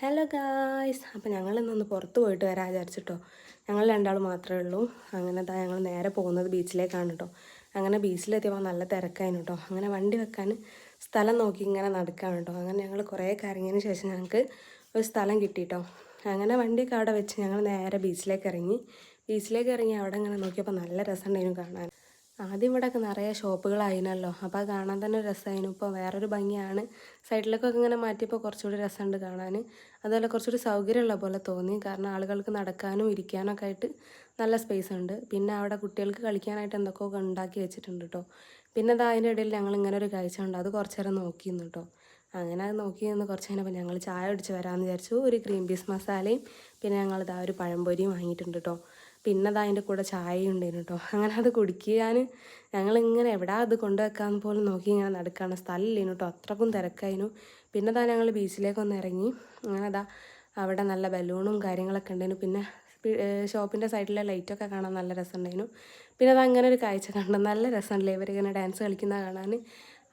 Hello guys, അപ്പോൾ ഞങ്ങളിന്നൊന്ന് പുറത്ത് പോയിട്ട് വരാൻ വിചാരിച്ചിട്ടോ. ഞങ്ങൾ രണ്ടാൾ മാത്രമേ ഉള്ളൂ. അങ്ങനെ ഞങ്ങൾ നേരെ പോകുന്നത് ബീച്ചിലേക്കാണ് കേട്ടോ. അങ്ങനെ ബീച്ചിലെത്തിയപ്പോൾ നല്ല തിരക്കായിരുന്നു കേട്ടോ. അങ്ങനെ വണ്ടി വെക്കാൻ സ്ഥലം നോക്കി ഇങ്ങനെ നടക്കുകയാണ് കേട്ടോ. അങ്ങനെ ഞങ്ങൾ കുറേ കറങ്ങിയതിന് ശേഷം ഞങ്ങൾക്ക് ഒരു സ്ഥലം കിട്ടിയിട്ടോ. അങ്ങനെ വണ്ടിയൊക്കെ അവിടെ വെച്ച് ഞങ്ങൾ നേരെ ബീച്ചിലേക്ക് ഇറങ്ങി. അവിടെ ഇങ്ങനെ നോക്കിയപ്പോൾ നല്ല രസമുണ്ടായിരുന്നു കാണാൻ. ആദ്യം ഇവിടെയൊക്കെ നിറയെ ഷോപ്പുകളായിരുന്നല്ലോ, അപ്പോൾ അത് കാണാൻ തന്നെ രസമായിരുന്നു. ഇപ്പോൾ വേറൊരു ഭംഗിയാണ്. സൈഡിലേക്കൊക്കെ ഇങ്ങനെ മാറ്റിയപ്പോൾ കുറച്ചുകൂടി രസമുണ്ട് കാണാൻ. അതുപോലെ കുറച്ചുകൂടി സൗകര്യമുള്ള പോലെ തോന്നി, കാരണം ആളുകൾക്ക് നടക്കാനും ഇരിക്കാനും ഒക്കെ ആയിട്ട് നല്ല സ്പേസ് ഉണ്ട്. പിന്നെ അവിടെ കുട്ടികൾക്ക് കളിക്കാനായിട്ട് എന്തൊക്കെയൊക്കെ ഉണ്ടാക്കി വെച്ചിട്ടുണ്ട് കേട്ടോ. പിന്നെ അതിൻ്റെ ഇടയിൽ ഞങ്ങൾ ഇങ്ങനെ ഒരു കാഴ്ച ഉണ്ട്, അത് കുറച്ച് നേരം നോക്കിയിരുന്നു കേട്ടോ. അങ്ങനെ അത് നോക്കി നിന്ന് കുറച്ച് കഴിഞ്ഞപ്പോൾ ഞങ്ങൾ ചായ കുടിച്ച് വരാമെന്ന് വിചാരിച്ചു. ഒരു ഗ്രീൻ പീസ് മസാലയും പിന്നെ ഞങ്ങളിതാ ഒരു പഴംപൊരിയും വാങ്ങിയിട്ടുണ്ട് കേട്ടോ. പിന്നെ അതിൻ്റെ കൂടെ ചായയും ഉണ്ടായിരുന്നു കേട്ടോ. അങ്ങനെ അത് കുടിക്കാൻ ഞങ്ങളിങ്ങനെ എവിടെ അത് കൊണ്ടുവെക്കാമെന്ന് പോലും നോക്കി ഇങ്ങനെ നടക്കുകയാണ്. സ്ഥലമില്ലേനു കേട്ടോ, അത്രക്കും തിരക്കായിരുന്നു. പിന്നെ ഞങ്ങൾ ബീച്ചിലേക്കൊന്ന് ഇറങ്ങി. അങ്ങനെ അവിടെ നല്ല ബലൂണും കാര്യങ്ങളൊക്കെ ഉണ്ടായിരുന്നു. പിന്നെ ഷോപ്പിൻ്റെ സൈഡിലെ ലൈറ്റൊക്കെ കാണാൻ നല്ല രസമുണ്ടായിരുന്നു. പിന്നെ അങ്ങനെ ഒരു കാഴ്ച കണ്ടു, നല്ല രസമുണ്ടല്ലേ ഇവരിങ്ങനെ ഡാൻസ് കളിക്കുന്ന കാണാൻ.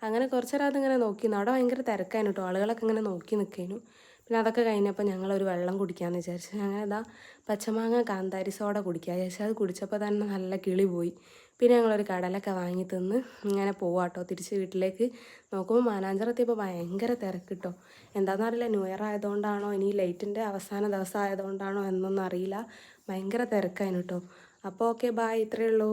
അങ്ങനെ കുറച്ച് നേരം അതിങ്ങനെ നോക്കി. അവിടെ ഭയങ്കര തിരക്കായിരുന്നു കേട്ടോ, ആളുകളൊക്കെ ഇങ്ങനെ നോക്കി നിൽക്കായിരുന്നു. പിന്നെ അതൊക്കെ കഴിഞ്ഞപ്പോൾ ഞങ്ങളൊരു വെള്ളം കുടിക്കാമെന്ന് വിചാരിച്ചു. അങ്ങനെ പച്ചമാങ്ങ കാന്താരി സോഡ കുടിക്കുക വിചാരിച്ചു. അത് കുടിച്ചപ്പോൾ തന്നെ നല്ല കിളി പോയി. പിന്നെ ഞങ്ങളൊരു കടലൊക്കെ വാങ്ങി തിന്ന് ഇങ്ങനെ പോവാട്ടോ തിരിച്ച് വീട്ടിലേക്ക്. നോക്കുമ്പോൾ മാനാഞ്ചിറെത്തിയപ്പോൾ ഭയങ്കര തിരക്ക് കേട്ടോ. എന്താണെന്ന് അറിയില്ല, ന്യൂ ഇയർ ആയതുകൊണ്ടാണോ ഇനി ലൈറ്റിൻ്റെ അവസാന ദിവസം ആയതുകൊണ്ടാണോ എന്നൊന്നും അറിയില്ല. ഭയങ്കര തിരക്കായിരുന്നു കേട്ടോ. അപ്പോൾ ഓക്കെ, ബായ്, ഇത്രയേ ഉള്ളൂ.